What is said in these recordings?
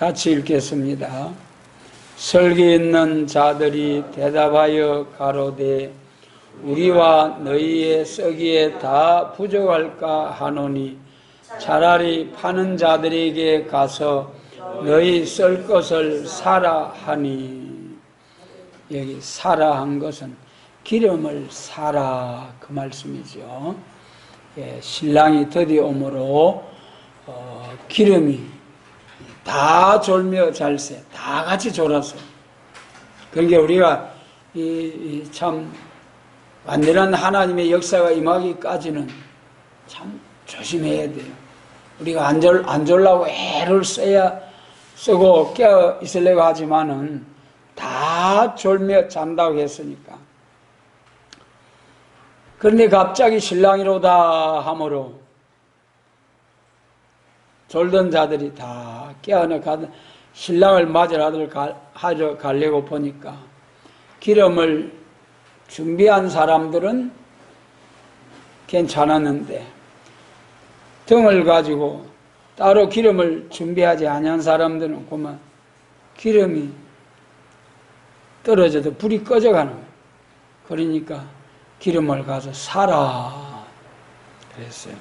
같이 읽겠습니다. 설기 있는 자들이 대답하여 가로되 우리와 너희의 썩이에 다 부족할까 하노니 차라리 파는 자들에게 가서 너희 썰 것을 사라 하니. 여기 사라 한 것은 기름을 사라 그 말씀이죠. 예, 신랑이 드디어 오므로 기름이 다 졸며 잘세 다 같이 졸았어요. 그러니까 우리가 참 완전한 하나님의 역사가 임하기까지는 참 조심해야 돼요. 우리가 안 졸라고 애를 쓰고 깨어 있으려고 하지만은 다 졸며 잔다고 했으니까. 그런데 갑자기 신랑이로다 하므로 졸던 자들이 다 깨어나 가던 신랑을 하러 가려고 보니까 기름을 준비한 사람들은 괜찮았는데 등을 가지고 따로 기름을 준비하지 않은 사람들은 그만 기름이 떨어져도 불이 꺼져가는 거예요. 그러니까 기름을 가서 사라 그랬어요.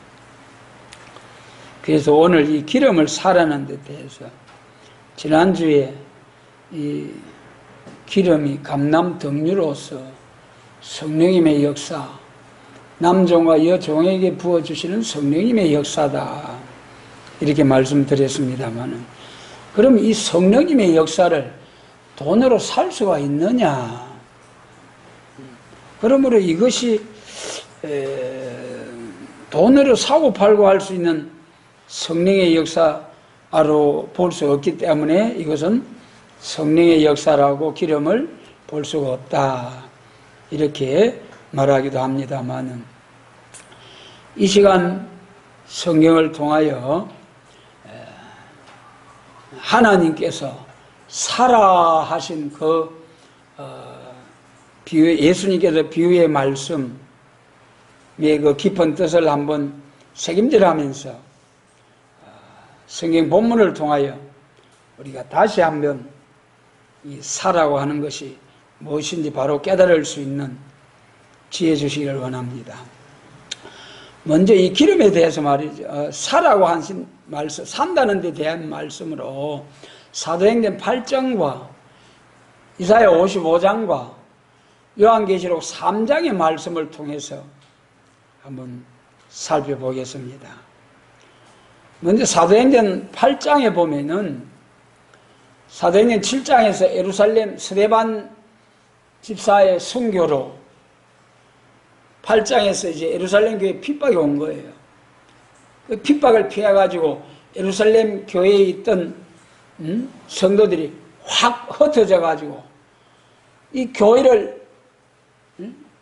그래서 오늘 이 기름을 사라는 데 대해서 지난주에 이 기름이 감남등유로서 성령님의 역사, 남종과 여종에게 부어주시는 성령님의 역사다 이렇게 말씀드렸습니다마는, 그럼 이 성령님의 역사를 돈으로 살 수가 있느냐? 그러므로 이것이 돈으로 사고 팔고 할 수 있는 성령의 역사로 볼 수 없기 때문에 이것은 성령의 역사라고 기름을 볼 수가 없다 이렇게 말하기도 합니다만은, 이 시간 성경을 통하여 하나님께서 사라 하신 그 비유, 예수님께서 비유의 말씀의 그 깊은 뜻을 한번 새김질하면서 성경 본문을 통하여 우리가 다시 한번 이 사라고 하는 것이 무엇인지 바로 깨달을 수 있는 지혜 주시기를 원합니다. 먼저 이 기름에 대해서 말이죠. 사라고 하신 말씀, 산다는 데 대한 말씀으로 사도행전 8장과 이사야 55장과 요한계시록 3장의 말씀을 통해서 한번 살펴보겠습니다. 먼저 사도행전 8장에 보면은 사도행전 7장에서 예루살렘 스데반 집사의 순교로 8장에서 이제 예루살렘 교회에 핍박이 온 거예요. 그 핍박을 피해가지고 예루살렘 교회에 있던 성도들이 확 흩어져가지고 이 교회를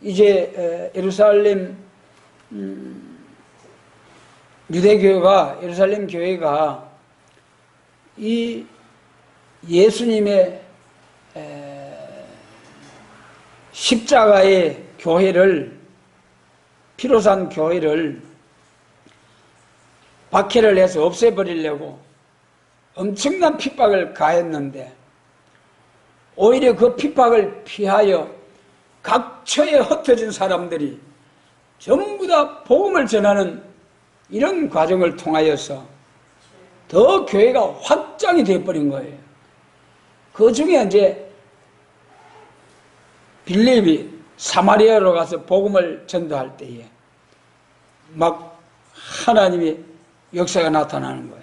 이제 예루살렘 유대교회가 예루살렘 교회가 이 예수님의 십자가의 교회를, 피로산 교회를 박해를 해서 없애버리려고 엄청난 핍박을 가했는데, 오히려 그 핍박을 피하여 각처에 흩어진 사람들이 전부 다 복음을 전하는 이런 과정을 통하여서 더 교회가 확장이 되어버린 거예요. 그 중에 이제 빌립이 사마리아로 가서 복음을 전도할 때에 막 하나님의 역사가 나타나는 거예요.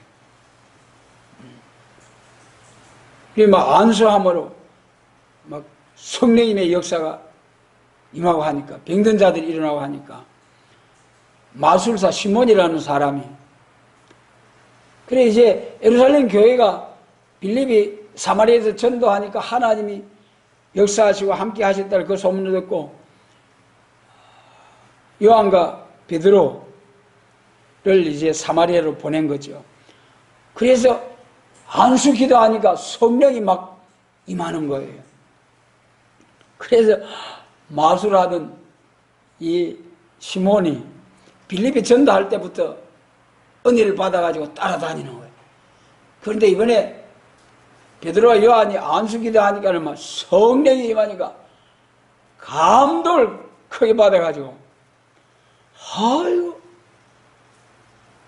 그게 막 안수함으로 막 성령님의 역사가 임하고 하니까, 병든 자들이 일어나고 하니까 마술사 시몬이라는 사람이, 그래 이제 예루살렘 교회가 빌립이 사마리아에서 전도하니까 하나님이 역사하시고 함께 하셨다는 그 소문을 듣고 요한과 베드로를 이제 사마리아로 보낸 거죠. 그래서 안수 기도하니까 성령이 막 임하는 거예요. 그래서 마술하던 이 시몬이 빌립이 전도할 때부터 은혜를 받아가지고 따라다니는 거예요. 그런데 이번에 베드로와 요한이 안수기도 하니까는 막 성령이 임하니까 감동을 크게 받아가지고, 아이고,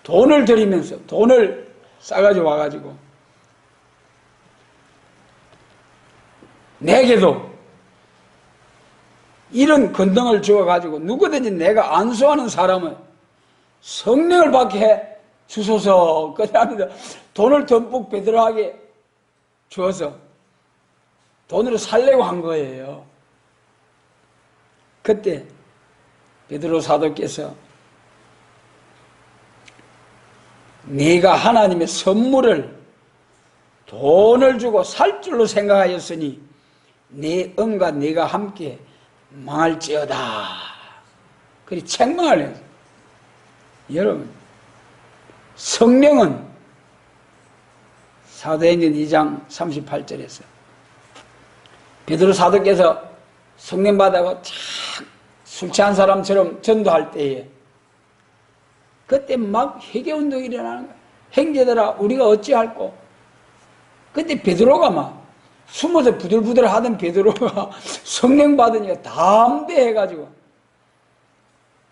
돈을 들이면서, 돈을 싸가지고 와가지고, 내게도 이런 권능을 주어가지고 누구든지 내가 안수하는 사람은 성령을 받게 해 주소서. 그러면서 돈을 듬뿍 베드로에게 주어서 돈으로 살려고 한 거예요. 그때 베드로 사도께서 네가 하나님의 선물을 돈을 주고 살 줄로 생각하였으니 네 은과 네가 함께 망할지어다. 그리 책망을 해요. 여러분, 성령은 사도행전 2장 38절에서 베드로 사도께서 성령 받아고 술 취한 사람처럼 전도할 때에 그때 막 회개운동이 일어나는 거예요. 형제들아 우리가 어찌할꼬. 그때 베드로가 막 숨어서 부들부들 하던 베드로가 성령 받으니까 담대해가지고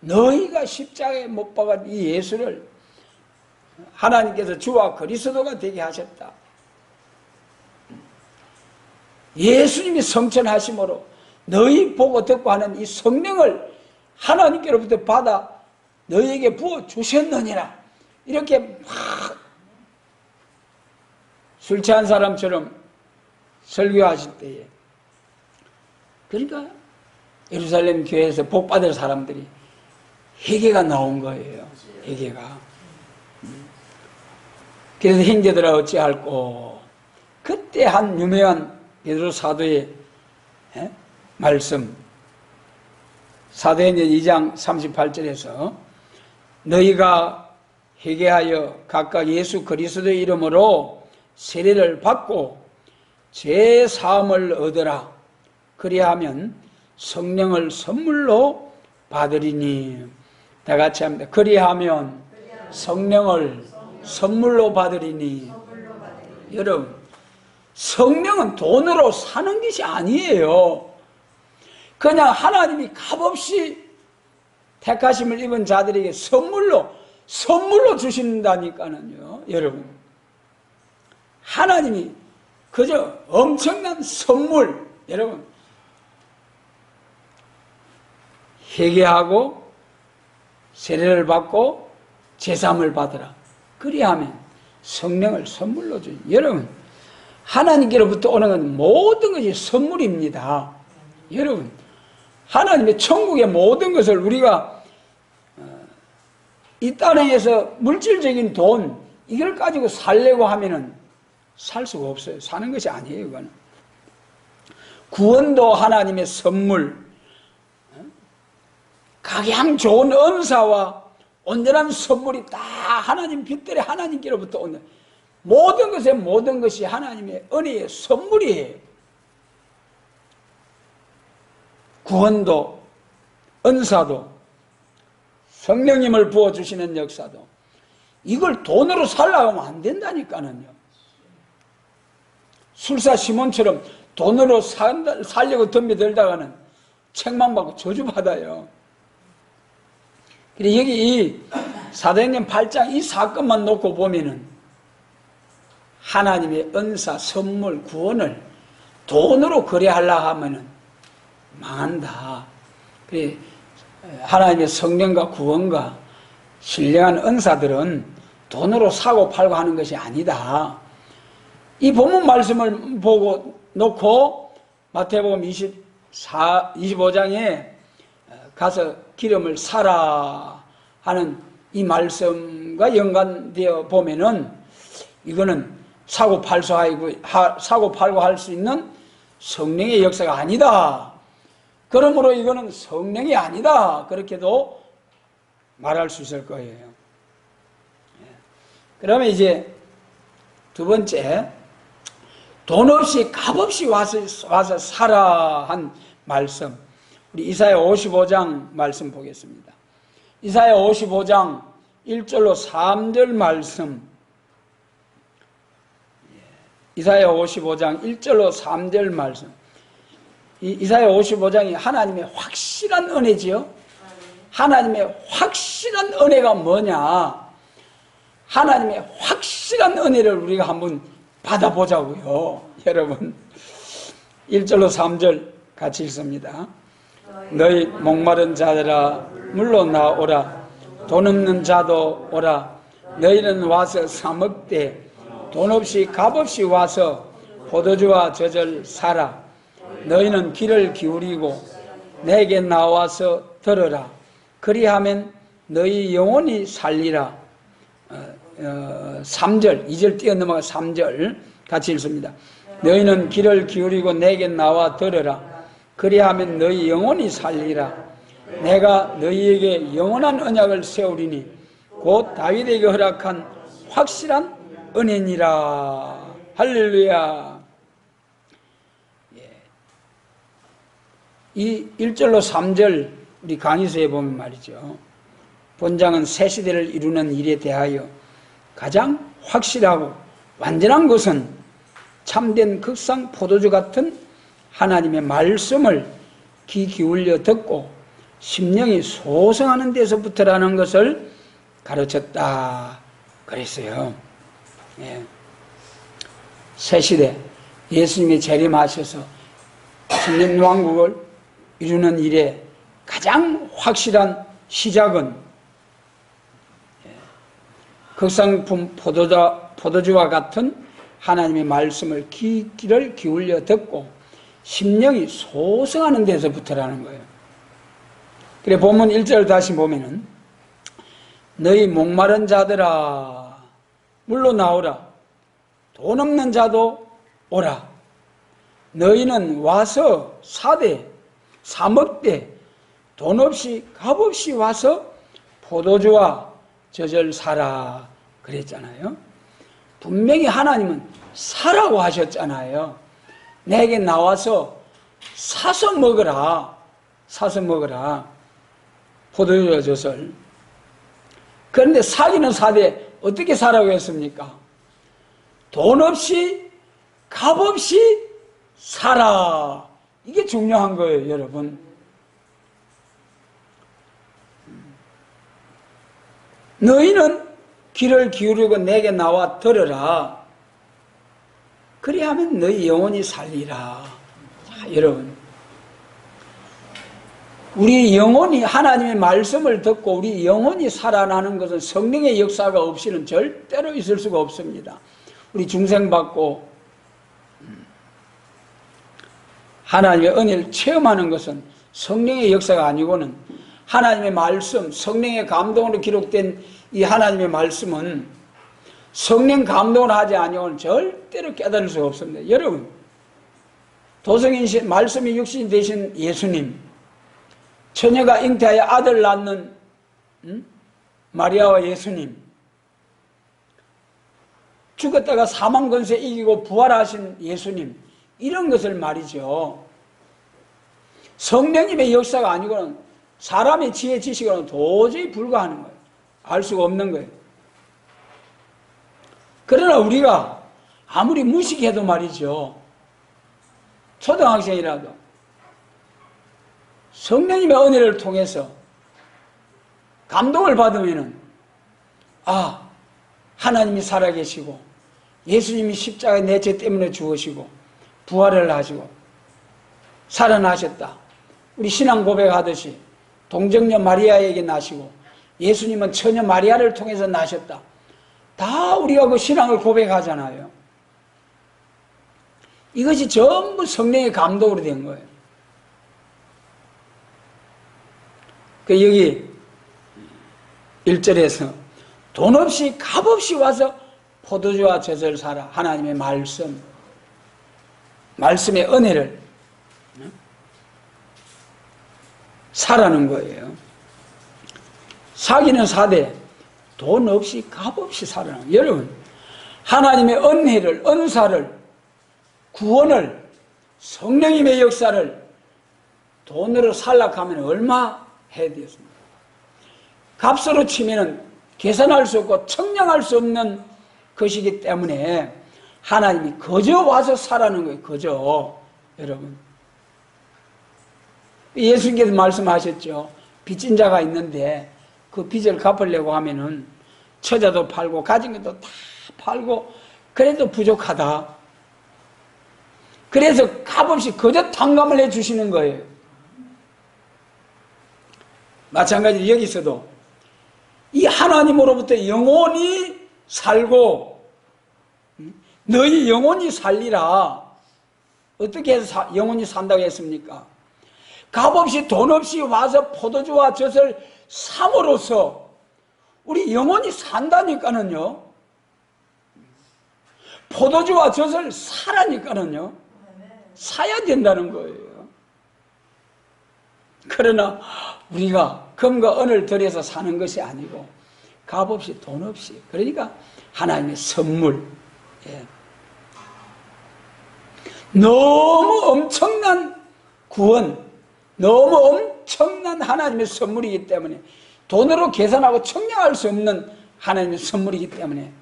너희가 십자가에 못 박은 이 예수를 하나님께서 주와 그리스도가 되게 하셨다. 예수님이 성천하심으로 너희 보고 듣고 하는 이 성령을 하나님께로부터 받아 너희에게 부어 주셨느니라. 이렇게 막 술 취한 사람처럼 설교하실 때에 그러니까 예루살렘 교회에서 복 받을 사람들이 회개가 나온 거예요. 회개가. 그래서 형제들아 어찌할꼬. 그때 한 유명한 베드로 사도의 말씀 사도행전 2장 38절에서 너희가 회개하여 각각 예수 그리스도의 이름으로 세례를 받고 죄 사함을 얻으라. 그리하면 성령을 선물로 받으리니. 다 같이 합니다. 그리하면 성령을 선물로 받으리니. 여러분, 성령은 돈으로 사는 것이 아니에요. 그냥 하나님이 값없이 택하심을 입은 자들에게 선물로 주신다니까는요. 여러분, 하나님이 그저 엄청난 선물. 여러분, 회개하고 세례를 받고 제사함을 받으라. 그리하면 성령을 선물로 주니. 여러분, 하나님께로부터 오는 건 모든 것이 선물입니다. 여러분, 하나님의 천국의 모든 것을 우리가 이 땅에서 물질적인 돈 이걸 가지고 살려고 하면은 살 수가 없어요. 사는 것이 아니에요. 그거는. 구원도 하나님의 선물, 각양 좋은 은사와 온전한 선물이 다 하나님 빛들에 하나님께로부터 오는 모든 것이 하나님의 은혜의 선물이에요. 구원도, 은사도, 성령님을 부어주시는 역사도 이걸 돈으로 살려고 하면 안 된다니까는요. 술사 시몬처럼 돈으로 살려고 덤벼들다가는 책망받고 저주받아요. 그래서 여기 이 사도행전 8장 이 사건만 놓고 보면은 하나님의 은사, 선물, 구원을 돈으로 거래하려고 하면은 망한다. 그래 하나님의 성령과 구원과 신령한 은사들은 돈으로 사고 팔고 하는 것이 아니다. 이 본문 말씀을 보고 놓고 마태복음 25장에 가서 기름을 사라 하는 이 말씀과 연관되어 보면은 이거는 사고 팔고 할 수 있는 성령의 역사가 아니다. 그러므로 이거는 성령이 아니다. 그렇게도 말할 수 있을 거예요. 그러면 이제 두 번째, 돈 없이 값없이 와서 살아 한 말씀. 우리 이사야 55장 말씀 보겠습니다. 이사야 55장 1절로 3절 말씀 이사야 55장 1절로 3절 말씀. 이사야 55장이 하나님의 확실한 은혜지요. 하나님의 확실한 은혜가 뭐냐? 하나님의 확실한 은혜를 우리가 한번 받아보자고요. 여러분 1절로 3절 같이 읽습니다. 너희 목마른 자들아 물로 나오라. 돈 없는 자도 오라. 너희는 와서 사 먹되 돈 없이 값없이 와서 포도주와 젖을 사라. 너희는 귀를 기울이고 내게 나와서 들으라. 그리하면 너희 영혼이 살리라. 3절 2절 뛰어넘어가 3절 같이 읽습니다. 너희는 귀를 기울이고 내게 나와 들으라. 그리하면 너희 영혼이 살리라. 내가 너희에게 영원한 언약을 세우리니 곧 다윗에게 허락한 확실한 은혜니라. 할렐루야. 이 1절로 3절 우리 강의서에 보면 말이죠. 본장은 새 시대를 이루는 일에 대하여 가장 확실하고 완전한 것은 참된 극상 포도주 같은 하나님의 말씀을 귀 기울여 듣고 심령이 소성하는 데서부터라는 것을 가르쳤다 그랬어요. 예. 새 시대 예수님이 재림하셔서 천년왕국을 이루는 일에 가장 확실한 시작은 극상품 포도주와 같은 하나님의 말씀을 귀를 기울여 듣고 심령이 소성하는 데서부터라는 거예요. 그래 본문 1절 다시 보면은 너희 목마른 자들아 물로 나오라. 돈 없는 자도 오라. 너희는 와서 사되 사먹되 돈 없이 값없이 와서 포도주와 젖을 사라 그랬잖아요. 분명히 하나님은 사라고 하셨잖아요. 내게 나와서 사서 먹으라. 사서 먹으라. 포도주와 젖을. 그런데 사기는 사되 어떻게 사라고 했습니까? 돈 없이 값없이 사라. 이게 중요한 거예요, 여러분. 너희는 귀를 기울이고 내게 나와 들으라. 그리하면 너희 영혼이 살리라. 자, 여러분. 우리 영혼이 하나님의 말씀을 듣고 우리 영혼이 살아나는 것은 성령의 역사가 없이는 절대로 있을 수가 없습니다. 우리 중생받고 하나님의 은혜를 체험하는 것은 성령의 역사가 아니고는 하나님의 말씀, 성령의 감동으로 기록된 이 하나님의 말씀은 성령 감동을 하지 아니고는 절대로 깨달을 수가 없습니다. 여러분, 도성인 말씀이 육신이 되신 예수님, 처녀가 잉태하여 아들 낳는 마리아와 예수님, 죽었다가 사망 권세 이기고 부활하신 예수님, 이런 것을 말이죠. 성령님의 역사가 아니고는 사람의 지혜 지식으로는 도저히 불가하는 거예요. 알 수가 없는 거예요. 그러나 우리가 아무리 무식해도 말이죠. 초등학생이라도 성령님의 은혜를 통해서 감동을 받으면은 아, 하나님이 살아계시고 예수님이 십자가에 내 죄 때문에 죽으시고 부활을 하시고 살아나셨다. 우리 신앙 고백하듯이 동정녀 마리아에게 나시고 예수님은 처녀 마리아를 통해서 나셨다. 다 우리가 그 신앙을 고백하잖아요. 이것이 전부 성령의 감동으로 된 거예요. 그 여기 1절에서 돈 없이 값없이 와서 포도주와 젖을 사라. 하나님의 말씀, 말씀의 은혜를 사라는 거예요. 사기는 사되 돈 없이 값없이 사라는 거예요. 여러분, 하나님의 은혜를, 은사를, 구원을, 성령님의 역사를 돈으로 살락하면 얼마 해야 되겠습니까? 값으로 치면은 계산할 수 없고 청량할 수 없는 것이기 때문에 하나님이 거저 와서 사라는 거예요. 거저. 여러분, 예수님께서 말씀하셨죠. 빚진 자가 있는데 그 빚을 갚으려고 하면은 처자도 팔고 가진 것도 다 팔고 그래도 부족하다. 그래서 값없이 거저 탕감을 해주시는 거예요. 마찬가지로 여기서도 이 하나님으로부터 영원히 살고 너희 영원히 살리라. 어떻게 해서 영원히 산다고 했습니까? 값없이 돈 없이 와서 포도주와 젖을 삼으로써 우리 영원히 산다니까는요. 포도주와 젖을 사라니까는요. 사야 된다는 거예요. 그러나 우리가 금과 은을 들여서 사는 것이 아니고 값없이 돈 없이, 그러니까 하나님의 선물, 예. 너무 엄청난 구원, 너무 엄청난 하나님의 선물이기 때문에 돈으로 계산하고 청량할 수 없는 하나님의 선물이기 때문에,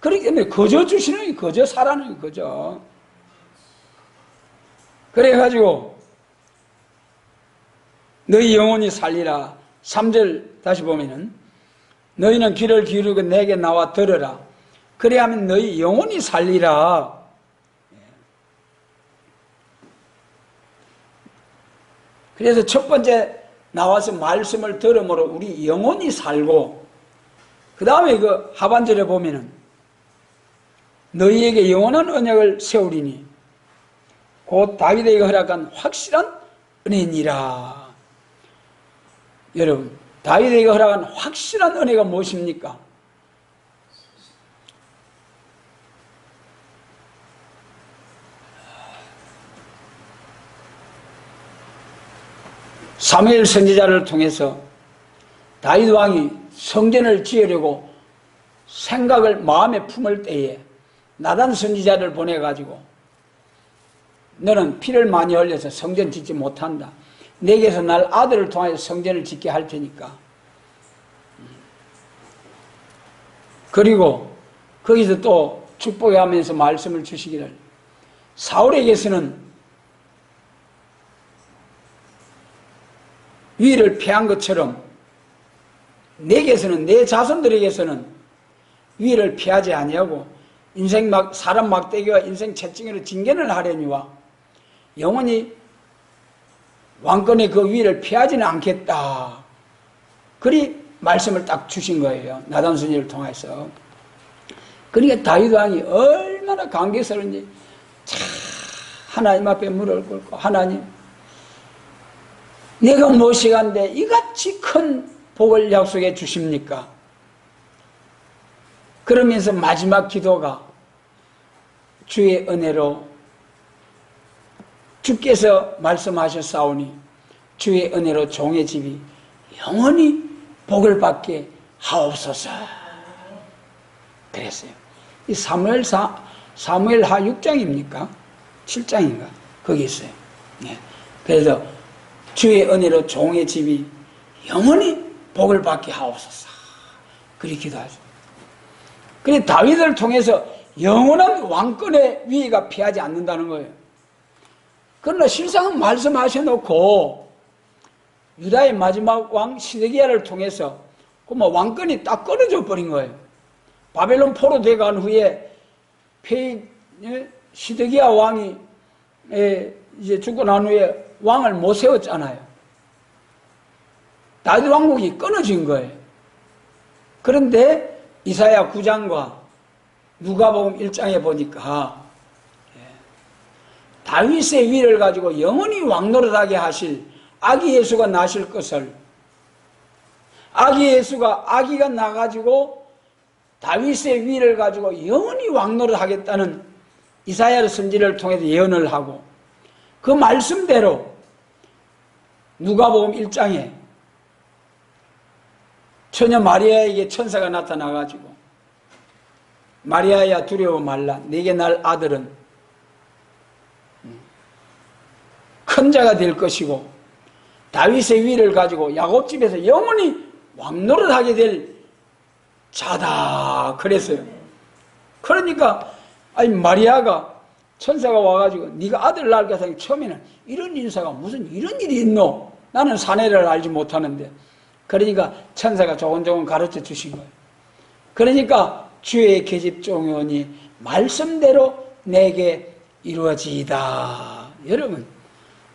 그렇기 때문에 거저 주시는 게 거저 사라는 게 거저. 그래가지고 너희 영혼이 살리라. 3절 다시 보면은 너희는 귀를 기울이고 내게 나와 들으라. 그래야면 너희 영혼이 살리라. 그래서 첫 번째 나와서 말씀을 들음으로 우리 영혼이 살고, 그 다음에 그 하반절에 보면은 너희에게 영원한 언약을 세우리니 곧 다윗에게 허락한 확실한 은혜니라. 여러분, 다윗에게 허락한 확실한 은혜가 무엇입니까? 사무엘 선지자를 통해서 다윗 왕이 성전을 지으려고 생각을 마음에 품을 때에 나단 선지자를 보내가지고 너는 피를 많이 흘려서 성전 짓지 못한다. 내게서 날 아들을 통하여 성전을 짓게 할 테니까. 그리고 거기서 또 축복하면서 말씀을 주시기를 사울에게서는 위를 패한 것처럼 내게서는, 내 자손들에게서는 위를 피하지 아니하고 인생 사람 막대기와 인생 채찍으로 징계를 하려니와 영원히 왕권의 그 위를 피하지는 않겠다. 그리 말씀을 딱 주신 거예요. 나단 선지를 통해서. 그러니까 다윗 왕이 얼마나 감격스러운지 참 하나님 앞에 무릎을 꿇고, 하나님, 내가 무엇이간데 이같이 큰 복을 약속해 주십니까? 그러면서 마지막 기도가 주의 은혜로, 주께서 말씀하셨사오니 주의 은혜로 종의 집이 영원히 복을 받게 하옵소서. 그랬어요. 이 사무엘하 6장입니까? 7장인가? 거기 있어요. 네. 그래서 주의 은혜로 종의 집이 영원히 복을 받게 하옵소서. 그렇게 기도하죠. 그래 다윗을 통해서 영원한 왕권의 위기가 피하지 않는다는 거예요. 그러나 실상은 말씀하셔놓고 유다의 마지막 왕 시드기야를 통해서 그뭐 왕권이 딱 끊어져 버린 거예요. 바벨론 포로 돼간 후에 시드기야 왕이 이제 죽고 난 후에 왕을 못 세웠잖아요. 다윗 왕국이 끊어진 거예요. 그런데 이사야 9장과 누가복음 1장에 보니까 다윗의 위를 가지고 영원히 왕노릇하게 하실 아기 예수가 나실 것을, 아기가 나가지고 다윗의 위를 가지고 영원히 왕노릇하겠다는 이사야 선지를 통해서 예언을 하고, 그 말씀대로 누가복음 1장에 처녀 마리아에게 천사가 나타나가지고 마리아야 두려워 말라, 네게 날 아들은 큰 자가 될 것이고 다윗의 위를 가지고 야곱집에서 영원히 왕노릇하게 될 자다 그랬어요. 그러니까 아니 마리아가 천사가 와가지고 네가 아들 낳을 것같아 처음에는 이런 인사가 무슨 이런 일이 있노? 나는 사내를 알지 못하는데. 그러니까 천사가 조곤조곤 가르쳐 주신 거예요. 그러니까 주의 계집종이오니 말씀대로 내게 이루어지이다. 여러분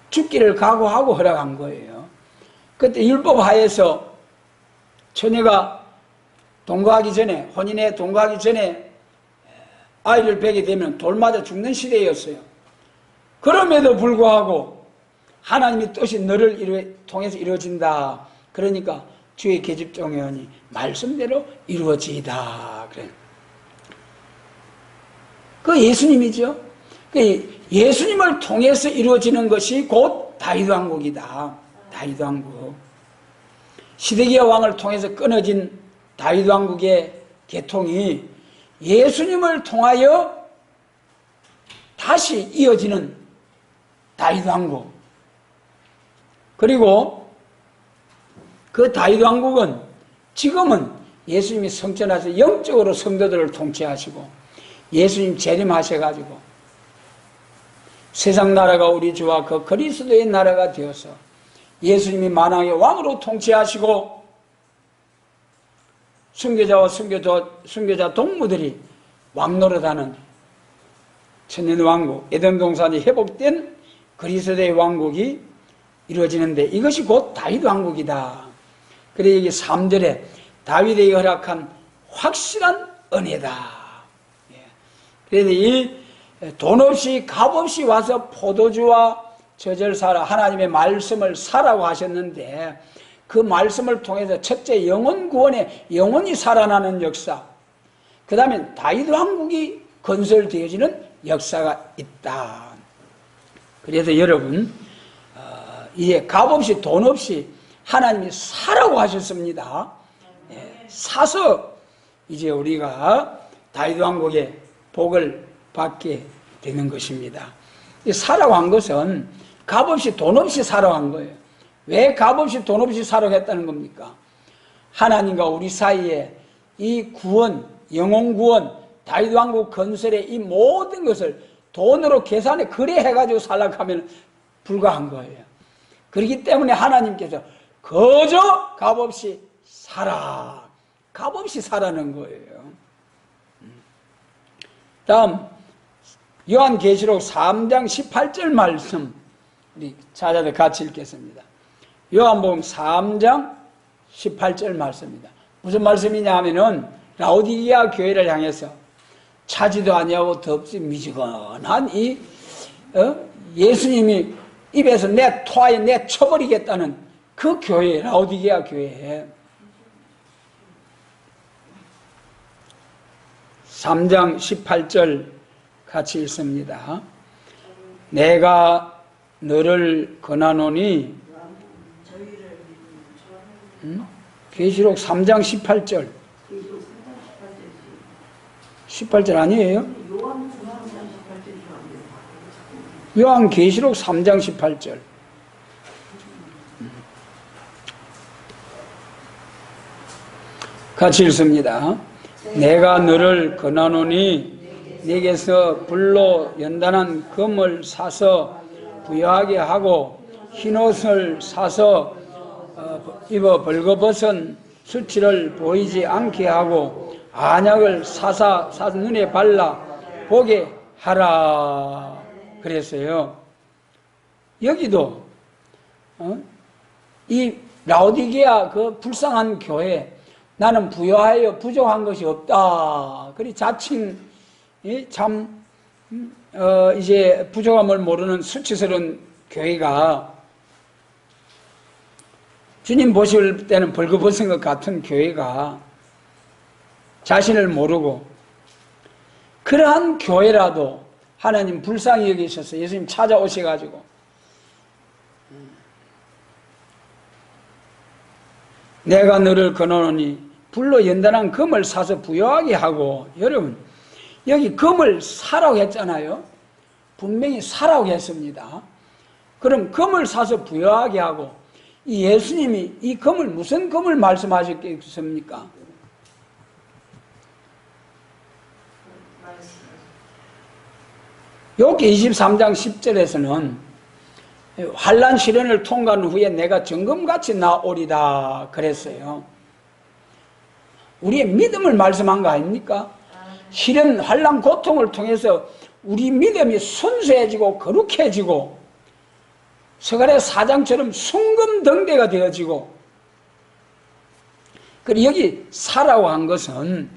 죽기를 각오하고 허락한 거예요. 그때 율법 하에서 처녀가 동거하기 전에, 혼인에 동거하기 전에 아이를 베게 되면 돌 맞아 죽는 시대였어요. 그럼에도 불구하고 하나님의 뜻이 너를 통해서 이루어진다. 그러니까 주의 계집종이오니 말씀대로 이루어지이다. 그래. 그 예수님이죠. 그 예수님을 통해서 이루어지는 것이 곧 다윗 왕국이다. 다윗 왕국. 시드기야 왕을 통해서 끊어진 다윗 왕국의 계통이 예수님을 통하여 다시 이어지는 다윗 왕국. 그리고 그 다윗 왕국은 지금은 예수님이 성전하셔서 영적으로 성도들을 통치하시고 예수님 재림하셔가지고 세상 나라가 우리 주와 그 그리스도의 나라가 되어서 예수님이 만왕의 왕으로 통치하시고 순교자와 순교자 동무들이 왕노릇하는 천년왕국, 에덴 동산이 회복된 그리스도의 왕국이 이루어지는데 이것이 곧 다윗 왕국이다. 그래서 여기 3절에 다윗에게 허락한 확실한 은혜다. 그래서 이 돈 없이 값 없이 와서 포도주와 저절 사라, 하나님의 말씀을 사라고 하셨는데 그 말씀을 통해서 첫째 영혼 구원에 영혼이 살아나는 역사, 그 다음에 다윗 왕국이 건설되어지는 역사가 있다. 그래서 여러분 이제 값 없이 돈 없이 하나님이 사라고 하셨습니다. 사서 이제 우리가 다윗 왕국의 복을 받게 되는 것입니다. 사라고 한 것은 값 없이 돈 없이 사라고 한 거예요. 왜 값 없이 돈 없이 사라고 했다는 겁니까? 하나님과 우리 사이에 이 구원, 영혼 구원, 다윗 왕국 건설의 이 모든 것을 돈으로 계산해 거래해가지고 살라고 하면 불가한 거예요. 그렇기 때문에 하나님께서 거저 값없이 살아. 값없이 사라는 거예요. 다음 요한계시록 3장 18절 말씀 우리 자자들 같이 읽겠습니다. 요한복음 3장 18절 말씀입니다. 무슨 말씀이냐 하면은 라오디게아 교회를 향해서 차지도 아니하고 덥지 미지근한 이 예수님이 입에서 내 토하에 내 쳐버리겠다는 그 교회, 라오디게아 교회 3장 18절 같이 읽습니다. 내가 너를 권하노니 계시록 3장 18절 18절 아니에요? 요한 계시록 3장 18절 같이 읽습니다. 내가 너를 권하노니 네게서 불로 연단한 금을 사서 부여하게 하고 흰옷을 사서 입어 벌거벗은 수치를 보이지 않게 하고 안약을 사서 눈에 발라 보게 하라 그랬어요. 여기도 이 라오디게아 그 불쌍한 교회 나는 부여하여 부족한 것이 없다. 그리 자칭 참 이제 부족함을 모르는 수치스러운 교회가 주님 보실 때는 벌거벗은 것 같은 교회가 자신을 모르고 그러한 교회라도 하나님 불쌍히 여기셔서 예수님 찾아오셔가지고 내가 너를 권하노니 불로 연단한 금을 사서 부여하게 하고 여러분 여기 금을 사라고 했잖아요. 분명히 사라고 했습니다. 그럼 금을 사서 부여하게 하고 이 예수님이 이 금을 무슨 금을 말씀하셨겠습니까? 여기 23장 10절에서는 환난 시련을 통과한 후에 내가 정금같이 나오리다 그랬어요. 우리의 믿음을 말씀한 거 아닙니까? 시련, 환난, 고통을 통해서 우리 믿음이 순수해지고 거룩해지고 서갈의 사장처럼 순금등대가 되어지고, 그리고 여기 사라고 한 것은,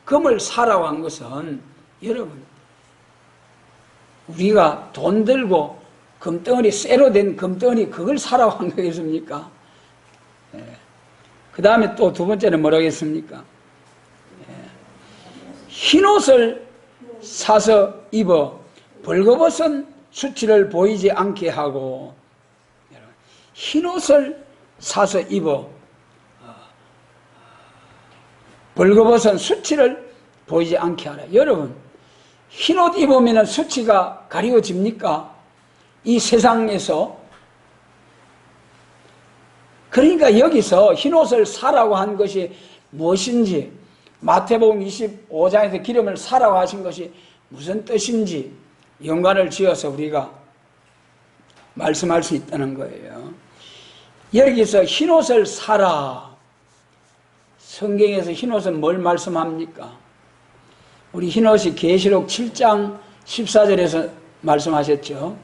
금을 사라고 한 것은, 여러분, 우리가 돈 들고 금덩어리, 쇠로 된 금덩어리, 그걸 사라고 한 거겠습니까? 그 다음에 또 두 번째는 뭐라고 했습니까? 흰옷을 사서 입어 벌거벗은 수치를 보이지 않게 하고, 흰옷을 사서 입어 벌거벗은 수치를 보이지 않게 하라. 여러분, 흰옷 입으면 수치가 가리워집니까? 이 세상에서. 그러니까 여기서 흰옷을 사라고 한 것이 무엇인지, 마태복음 25장에서 기름을 사라고 하신 것이 무슨 뜻인지 연관을 지어서 우리가 말씀할 수 있다는 거예요. 여기서 흰옷을 사라. 성경에서 흰옷은 뭘 말씀합니까? 우리 흰옷이 계시록 7장 14절에서 말씀하셨죠.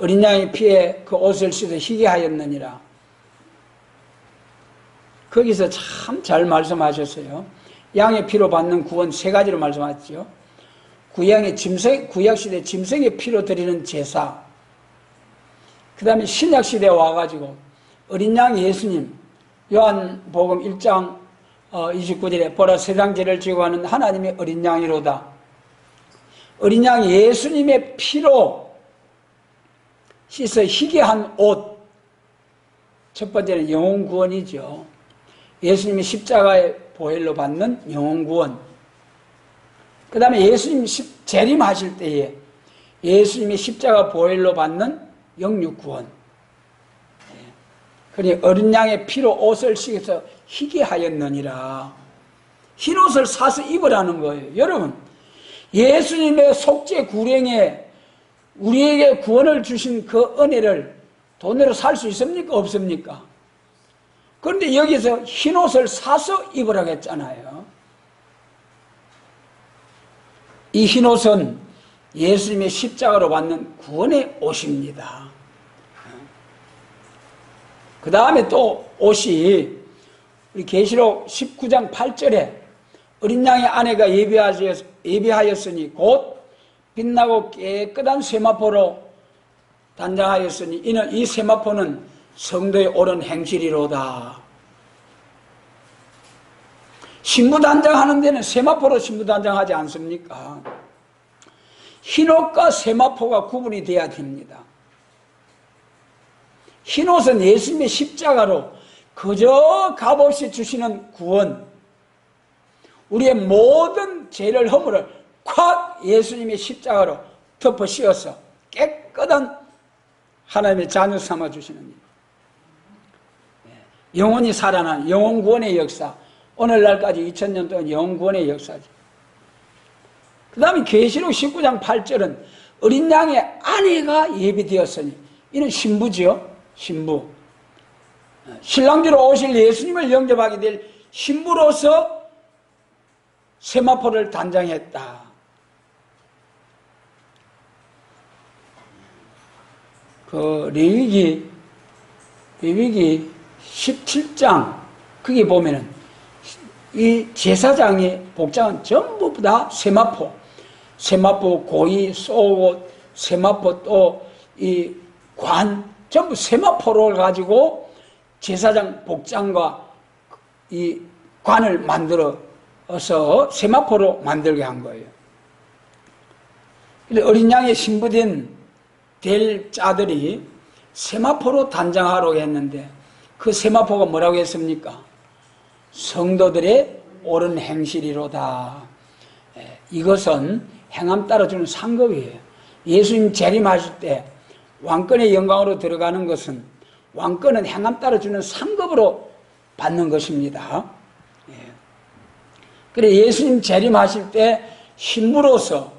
어린 양의 피에 그 옷을 씻어 희게 하였느니라. 거기서 참 잘 말씀하셨어요. 양의 피로 받는 구원 세 가지로 말씀하셨죠. 구약시대 짐승의 피로 드리는 제사, 그 다음에 신약시대에 와가지고 어린 양 예수님, 요한복음 1장 29절에 보라 세상 죄를 지고 가는 하나님의 어린 양이로다. 어린 양 예수님의 피로 씻어 희게 한 옷, 첫 번째는 영혼 구원이죠. 예수님이 십자가의 보혈로 받는 영혼 구원. 그 다음에 예수님 재림하실 때에 예수님이 십자가 보혈로 받는 영육 구원. 그러니 어린 양의 피로 옷을 씻어서 희게 하였느니라. 흰 옷을 사서 입으라는 거예요. 여러분, 예수님의 속죄 구령에 우리에게 구원을 주신 그 은혜를 돈으로 살 수 있습니까? 없습니까? 그런데 여기서 흰 옷을 사서 입으라고 했잖아요. 이 흰 옷은 예수님의 십자가로 받는 구원의 옷입니다. 그 다음에 또 옷이 우리 계시록 19장 8절에 어린 양의 아내가 예비하였으니 곧 빛나고 깨끗한 세마포로 단장하였으니 이는 이 세마포는 성도의 옳은 행실이로다. 신부 단장하는 데는 세마포로 신부 단장하지 않습니까? 흰옷과 세마포가 구분이 돼야 됩니다. 흰옷은 예수님의 십자가로 그저 값없이 주시는 구원, 우리의 모든 죄를 허물을 콱 예수님의 십자가로 덮어 씌워서 깨끗한 하나님의 자녀 삼아 주시는 일. 영혼이 살아난 영혼 구원의 역사, 오늘날까지 2000년 동안 영혼 구원의 역사죠. 그 다음에 계시록 19장 8절은 어린 양의 아내가 예비되었으니, 이는 신부지요. 신부, 신랑주로 오실 예수님을 영접하게 될 신부로서 세마포를 단장했다. 그 레위기 17장 거기 보면은 이 제사장의 복장은 전부 다 세마포, 고이, 속옷, 세마포, 또 이 관, 전부 세마포를 가지고 제사장 복장과 이 관을 만들어서 세마포로 만들게 한 거예요. 어린 양의 신부된 될 자들이 세마포로 단장하라고 했는데 그 세마포가 뭐라고 했습니까? 성도들의 옳은 행실이로다. 이것은 행함 따라 주는 상급이에요. 예수님 재림하실 때 왕권의 영광으로 들어가는 것은, 왕권은 행함 따라 주는 상급으로 받는 것입니다. 그래 예수님 재림하실 때 신부로서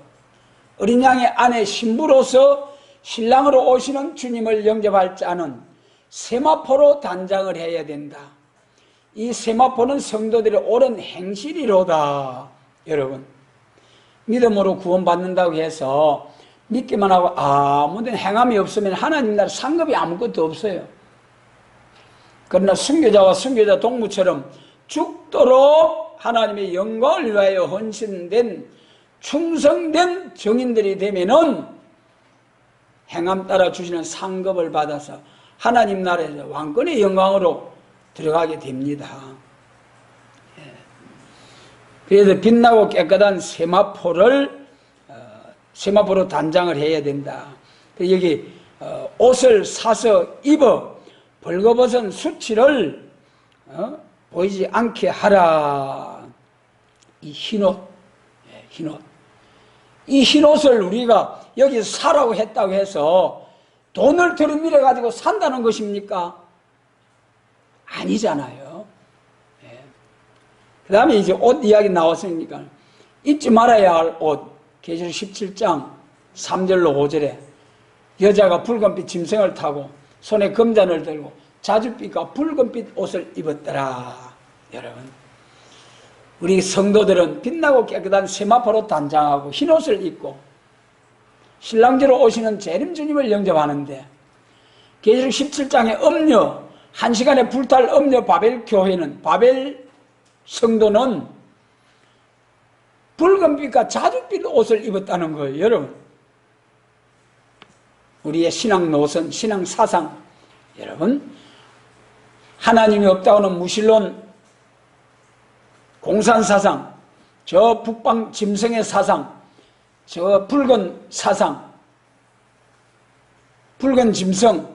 어린 양의 아내 신부로서 신랑으로 오시는 주님을 영접할 자는 세마포로 단장을 해야 된다. 이 세마포는 성도들의 옳은 행실이로다. 여러분, 믿음으로 구원받는다고 해서 믿기만 하고 아무런 행함이 없으면 하나님 나라 상급이 아무것도 없어요. 그러나 순교자와 순교자 동무처럼 죽도록 하나님의 영광을 위하여 헌신된 충성된 정인들이 되면은 행함 따라 주시는 상급을 받아서 하나님 나라에서 왕권의 영광으로 들어가게 됩니다. 그래서 빛나고 깨끗한 세마포로 단장을 해야 된다. 여기 옷을 사서 입어 벌거벗은 수치를 보이지 않게 하라. 이 흰옷, 흰옷. 이 흰옷을 우리가 여기 사라고 했다고 해서 돈을 들이밀어 가지고 산다는 것입니까? 아니잖아요. 그 다음에 이제 옷 이야기 나왔으니까 잊지 말아야 할 옷. 계시록 17장 3절로 5절에 여자가 붉은빛 짐승을 타고 손에 금잔을 들고 자줏빛과 붉은빛 옷을 입었더라. 여러분, 우리 성도들은 빛나고 깨끗한 세마포로 단장하고 흰옷을 입고 신랑제로 오시는 재림 주님을 영접하는데, 계시록 17장의 음녀, 1시간에 불탈 음녀 바벨 교회는, 바벨 성도는 붉은빛과 자줏빛 옷을 입었다는 거예요. 여러분, 우리의 신앙 노선, 신앙 사상, 여러분, 하나님이 없다고는 무신론, 공산사상, 저 북방 짐승의 사상, 저 붉은 사상, 붉은 짐승,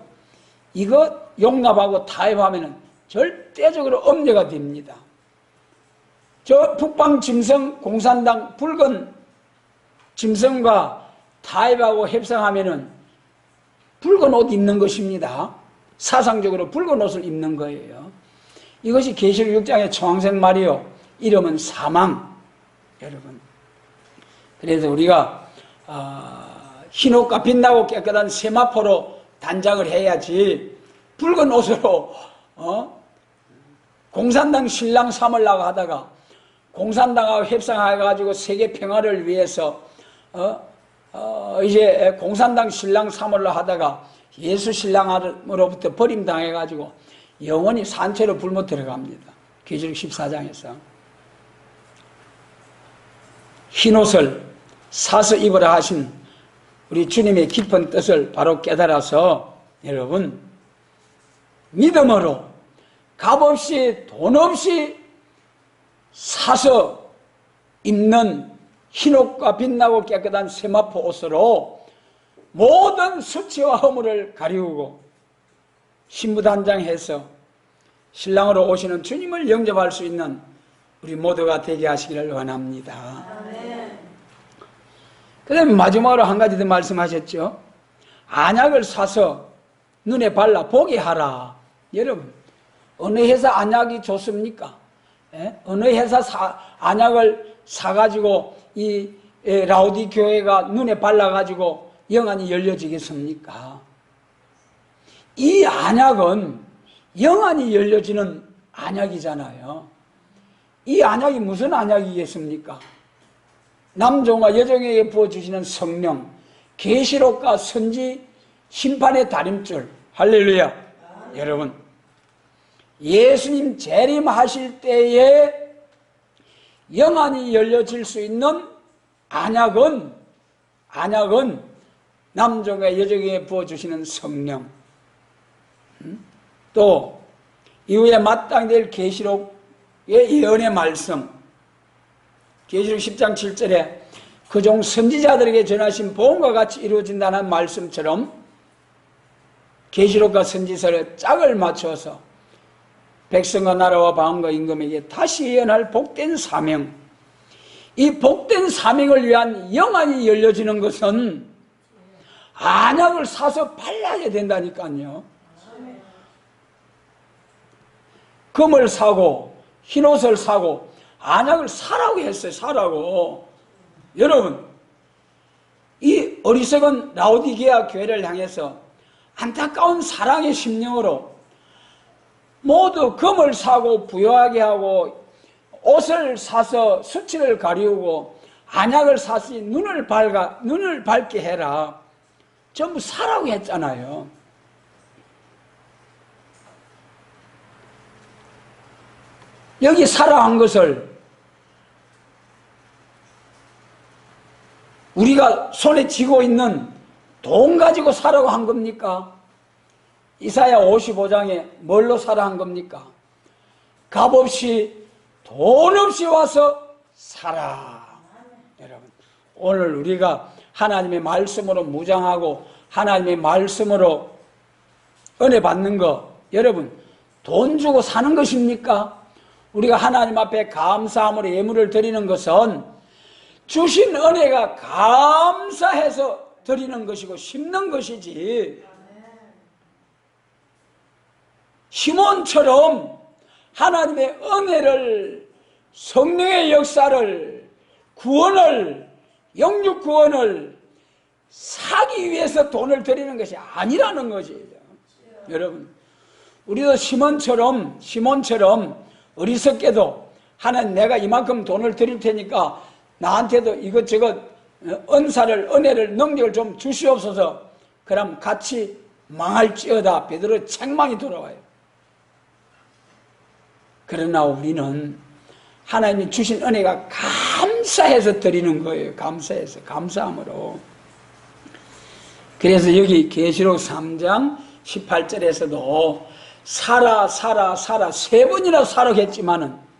이거 용납하고 타협하면 절대적으로 음녀가 됩니다. 저 북방 짐승, 공산당 붉은 짐승과 타협하고 협상하면은 붉은 옷 입는 것입니다. 사상적으로 붉은 옷을 입는 거예요. 이것이 계시록 6장의 초항생 말이요, 이름은 사망. 여러분, 그래서 우리가 흰옷과 빛나고 깨끗한 세마포로 단장을 해야지 붉은 옷으로 공산당 신랑 삼으려고 하다가 공산당하고 협상해가지고 세계 평화를 위해서 이제 공산당 신랑 삼으려고 하다가 예수 신랑으로부터 버림당해가지고 영원히 산채로 굶어 들어갑니다. 계시록 14장에서 흰옷을 사서 입으라 하신 우리 주님의 깊은 뜻을 바로 깨달아서 여러분, 믿음으로 값없이 돈 없이 사서 입는 흰옷과 빛나고 깨끗한 세마포 옷으로 모든 수치와 허물을 가리우고 신부단장해서 신랑으로 오시는 주님을 영접할 수 있는 우리 모두가 되게 하시기를 원합니다. 그 다음에 마지막으로 한 가지 더 말씀하셨죠. 안약을 사서 눈에 발라 보게 하라. 여러분, 어느 회사 안약이 좋습니까? 어느 회사 안약을 사가지고 이 라우디 교회가 눈에 발라가지고 영안이 열려지겠습니까? 이 안약은 영안이 열려지는 안약이잖아요. 이 안약이 무슨 안약이겠습니까? 남종과 여종에게 부어주시는 성령, 계시록과 선지, 심판의 다림줄. 할렐루야. 여러분, 예수님 재림하실 때에 영안이 열려질 수 있는 안약은 남종과 여종에게 부어주시는 성령, 또 이후에 마땅될 계시록의 예언의 말씀, 계시록 10장 7절에 그 종 선지자들에게 전하신 복음과 같이 이루어진다는 말씀처럼 계시록과 선지서를 짝을 맞춰서 백성과 나라와 방언과 임금에게 다시 예언할 복된 사명, 이 복된 사명을 위한 영안이 열려지는 것은 안약을 사서 발라야 된다니까요. 금을 사고 흰옷을 사고 안약을 사라고 했어요. 사라고. 여러분, 이 어리석은 라오디게아 교회를 향해서 안타까운 사랑의 심령으로 모두 금을 사고 부유하게 하고 옷을 사서 수치를 가리우고 안약을 사시 눈을 밝게 해라. 전부 사라고 했잖아요. 여기 사라 한 것을 우리가 손에 쥐고 있는 돈 가지고 사라고 한 겁니까? 이사야 55장에 뭘로 사라 한 겁니까? 값없이 돈 없이 와서 사라. 여러분, 오늘 우리가 하나님의 말씀으로 무장하고 하나님의 말씀으로 은혜 받는 거, 여러분 돈 주고 사는 것입니까? 우리가 하나님 앞에 감사함으로 예물을 드리는 것은 주신 은혜가 감사해서 드리는 것이고 심는 것이지, 시몬처럼 하나님의 은혜를, 성령의 역사를, 구원을, 영육 구원을 사기 위해서 돈을 드리는 것이 아니라는 것이에요. 여러분, 우리도 시몬처럼 어리석게도 하나님, 내가 이만큼 돈을 드릴 테니까 나한테도 이것저것 은혜를 능력을 좀 주시옵소서. 그럼 같이 망할지어다. 베드로 책망이 돌아와요. 그러나 우리는 하나님이 주신 은혜가 감사해서 드리는 거예요. 감사해서, 감사함으로. 그래서 여기 계시록 3장 18절에서도 사라 세 번이나 사라고 했지만은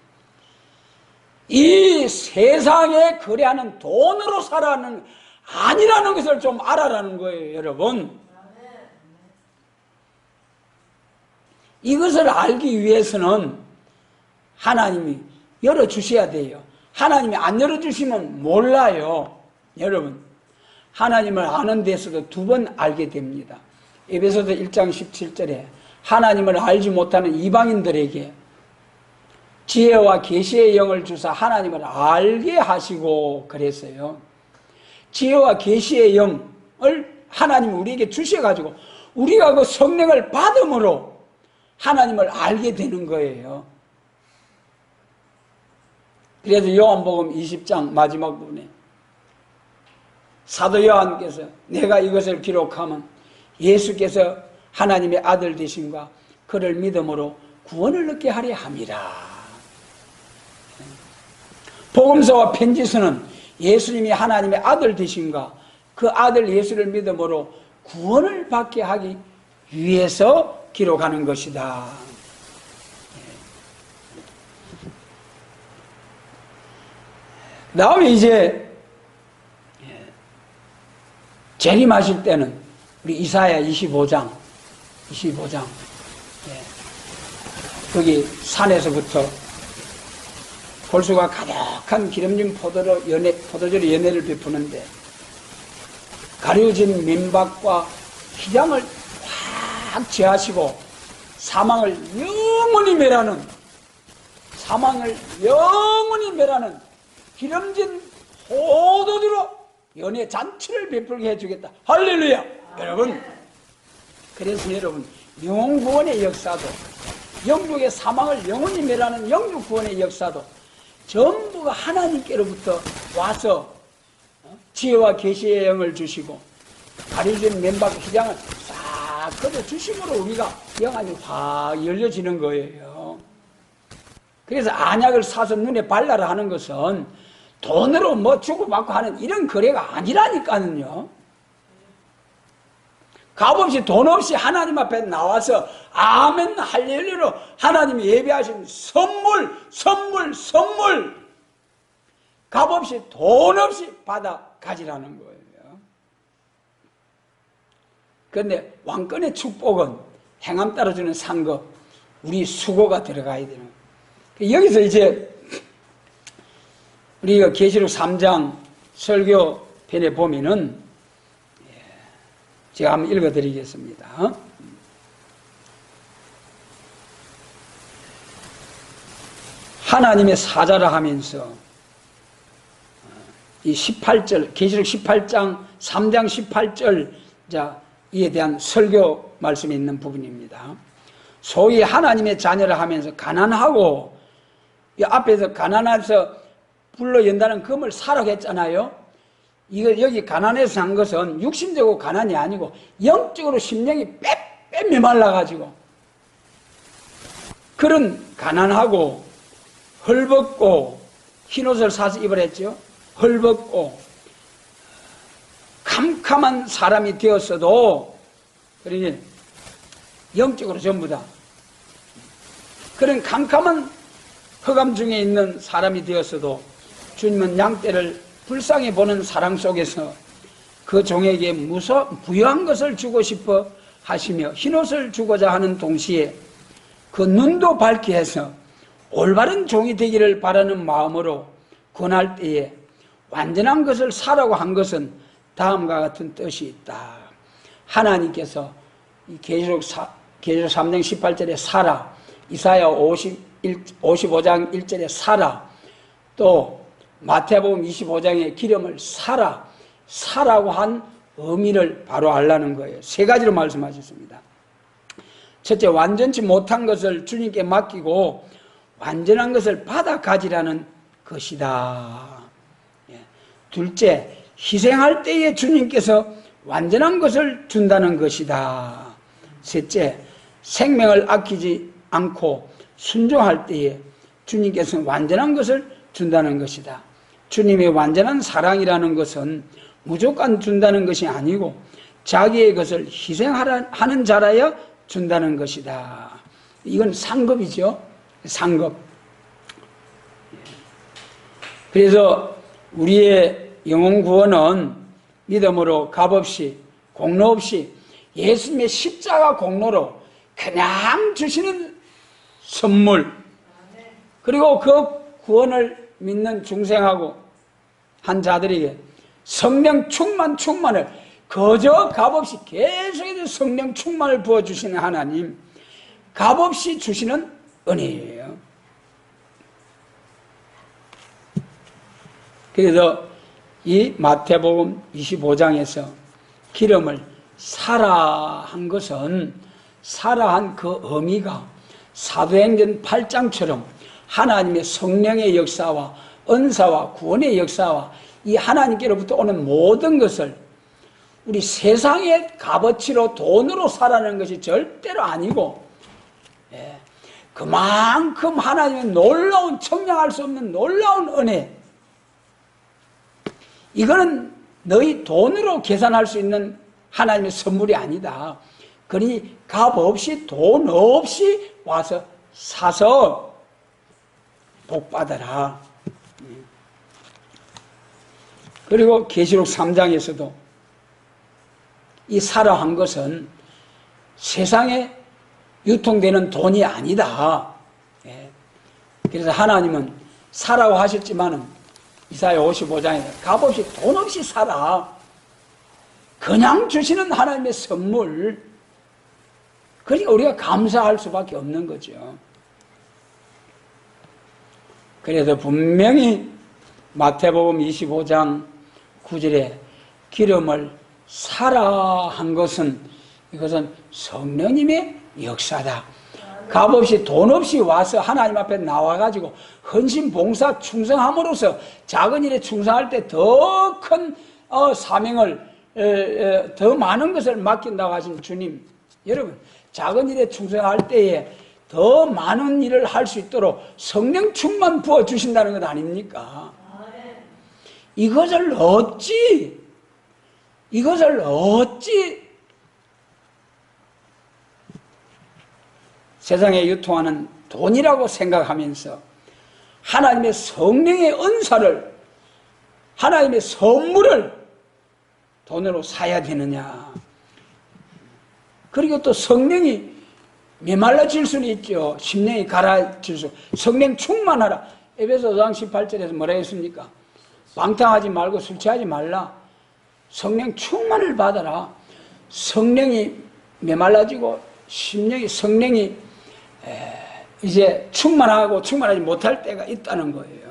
이 세상에 거래하는 돈으로 사라는 아니라는 것을 좀 알아라는 거예요, 여러분. 이것을 알기 위해서는 하나님이 열어주셔야 돼요. 하나님이 안 열어주시면 몰라요. 여러분, 하나님을 아는 데서도 두 번 알게 됩니다. 에베소서 1장 17절에 하나님을 알지 못하는 이방인들에게 지혜와 계시의 영을 주사 하나님을 알게 하시고 그랬어요. 지혜와 계시의 영을 하나님이 우리에게 주셔가지고 우리가 그 성령을 받음으로 하나님을 알게 되는 거예요. 그래서 요한복음 20장 마지막 부분에 사도 요한께서 내가 이것을 기록하면 예수께서 하나님의 아들 되심과 그를 믿음으로 구원을 얻게 하려 함이라. 복음서와 편지서는 예수님이 하나님의 아들 되심과 그 아들 예수를 믿음으로 구원을 받게 하기 위해서 기록하는 것이다. 그 다음에 이제 재림하실 때는 우리 이사야 25장 거기 산에서부터 볼수가 가득한 기름진 포도주로 연회를 베푸는데 가려진 민박과 희장을 확 제하시고 사망을 영원히 멸하는 기름진 포도주로 연회 잔치를 베풀게 해주겠다. 할렐루야. 여러분, 그래서 여러분, 영구원의 역사도, 영국의 사망을 영원히 멸하는 영육구원의 역사도 전부가 하나님께로부터 와서 지혜와 계시의 영을 주시고 가려진 맨박 휘장을 싹 걷어 주심으로 우리가 영안이 확 열려지는 거예요. 그래서 안약을 사서 눈에 발라라 하는 것은 돈으로 뭐 주고받고 하는 이런 거래가 아니라니까요. 값없이 돈 없이 하나님 앞에 나와서 아멘 할렐루야로 하나님이 예배하신 선물 값없이 돈 없이 받아 가지라는 거예요. 그런데 왕권의 축복은 행함 따라 주는 상급, 우리 수고가 들어가야 되는 거예요. 여기서 이제 우리가 계시록 3장 설교편에 보면은 제가 한번 읽어드리겠습니다. 하나님의 사자라 하면서 이 18절, 계시록 18장 3장 18절 이에 대한 설교 말씀이 있는 부분입니다. 소위 하나님의 자녀를 하면서 가난하고, 이 앞에서 가난해서 불러 연다는 금을 사라고 했잖아요. 이거 여기 가난해서 한 것은 육신적으로 가난이 아니고 영적으로 심령이 빼빼 메말라가지고 그런 가난하고 헐벗고 흰옷을 사서 입으랬죠. 헐벗고 캄캄한 사람이 되었어도, 그러니 영적으로 전부 다 그런 캄캄한 흑암 중에 있는 사람이 되었어도 주님은 양떼를 불쌍히 보는 사랑 속에서 그 종에게 부유한 것을 주고 싶어 하시며 흰옷을 주고자 하는 동시에 그 눈도 밝게 해서 올바른 종이 되기를 바라는 마음으로 권할 때에 완전한 것을 사라고 한 것은 다음과 같은 뜻이 있다. 하나님께서 계시록 3장 18절에 사라, 이사야 55장 1절에 사라, 또 마태복음 25장에 기름을 사라고 한 의미를 바로 알라는 거예요. 세 가지로 말씀하셨습니다. 첫째, 완전치 못한 것을 주님께 맡기고 완전한 것을 받아 가지라는 것이다. 둘째, 희생할 때에 주님께서 완전한 것을 준다는 것이다. 셋째, 생명을 아끼지 않고 순종할 때에 주님께서는 완전한 것을 준다는 것이다. 주님의 완전한 사랑이라는 것은 무조건 준다는 것이 아니고 자기의 것을 희생하는 자라야 준다는 것이다. 이건 상급이죠. 상급. 그래서 우리의 영혼 구원은 믿음으로 값없이 공로 없이 예수님의 십자가 공로로 그냥 주시는 선물, 그리고 그 구원을 믿는 중생하고 한 자들에게 성령 충만을 거저 값없이 계속해서 성령 충만을 부어주시는 하나님, 값없이 주시는 은혜예요. 그래서 이 마태복음 25장에서 기름을 사라 한 것은, 사라 한 그 의미가 사도행전 8장처럼 하나님의 성령의 역사와 은사와 구원의 역사와 이 하나님께로부터 오는 모든 것을 우리 세상의 값어치로 돈으로 사라는 것이 절대로 아니고, 그만큼 하나님의 놀라운, 청량할 수 없는 놀라운 은혜, 이거는 너희 돈으로 계산할 수 있는 하나님의 선물이 아니다. 그러니 값 없이 돈 없이 와서 사서 복 받아라. 그리고 계시록 3장에서도 이 사라 한 것은 세상에 유통되는 돈이 아니다. 그래서 하나님은 사라고 하셨지만은 이사야 55장에 값없이 돈 없이 사라. 그냥 주시는 하나님의 선물. 그러니까 우리가 감사할 수밖에 없는 거죠. 그래서 분명히 마태복음 25장 9절에 기름을 사라 한 것은, 이것은 성령님의 역사다. 값없이 돈 없이 와서 하나님 앞에 나와가지고 헌신, 봉사, 충성함으로써 작은 일에 충성할 때 더 큰 사명을, 더 많은 것을 맡긴다고 하신 주님, 여러분, 작은 일에 충성할 때에 더 많은 일을 할 수 있도록 성령 충만 부어주신다는 것 아닙니까? 이것을 어찌 세상에 유통하는 돈이라고 생각하면서 하나님의 성령의 은사를, 하나님의 선물을 돈으로 사야 되느냐. 그리고 또 성령이 메말라질 수는 있죠. 심령이 가라질 수. 성령 충만하라. 에베소 5장 18절에서 뭐라 했습니까? 방탕하지 말고 술 취하지 말라. 성령 충만을 받아라. 성령이 메말라지고 성령이 이제 충만하지 못할 때가 있다는 거예요.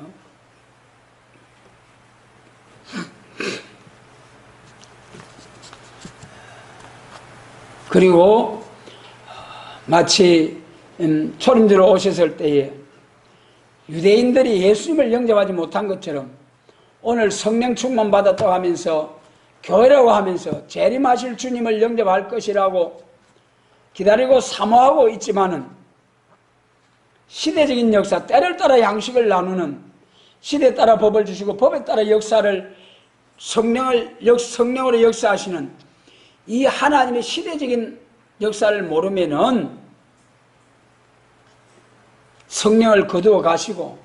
그리고 마치 초림주로 오셨을 때에 유대인들이 예수님을 영접하지 못한 것처럼 오늘 성령 충만 받았다고 하면서 교회라고 하면서 재림하실 주님을 영접할 것이라고 기다리고 사모하고 있지만은 시대적인 역사, 때를 따라 양식을 나누는, 시대에 따라 법을 주시고 법에 따라 역사를 성령으로 역사하시는 이 하나님의 시대적인 역사를 모르면은 성령을 거두어 가시고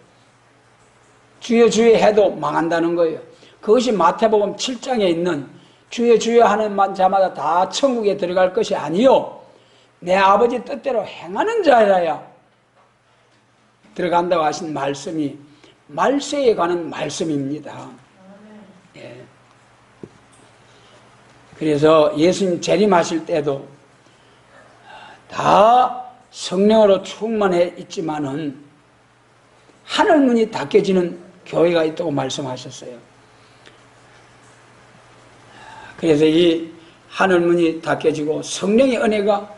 주여 주여 해도 망한다는 거예요. 그것이 마태복음 7장에 있는 주여 주여 하는 자마다 다 천국에 들어갈 것이 아니요 내 아버지 뜻대로 행하는 자라야 들어간다고 하신 말씀이 말세에 관한 말씀입니다. 예. 그래서 예수님 재림하실 때도 다 성령으로 충만해 있지만은 하늘문이 닫혀지는 교회가 있다고 말씀하셨어요. 그래서 이 하늘문이 닫혀지고 성령의 은혜가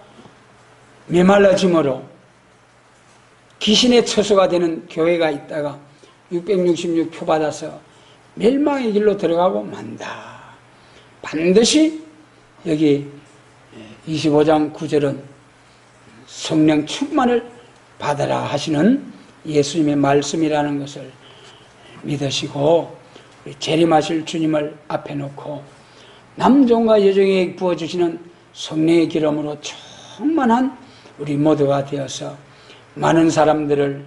메말라짐으로 귀신의 처소가 되는 교회가 있다가 666표 받아서 멸망의 길로 들어가고 만다. 반드시 여기 25장 9절은 성령 충만을 받아라 하시는 예수님의 말씀이라는 것을 믿으시고 재림하실 주님을 앞에 놓고 남종과 여종에게 부어주시는 성령의 기름으로 충만한 우리 모두가 되어서 많은 사람들을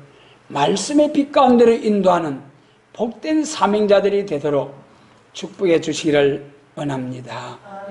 말씀의 빛 가운데로 인도하는 복된 사명자들이 되도록 축복해 주시기를 원합니다.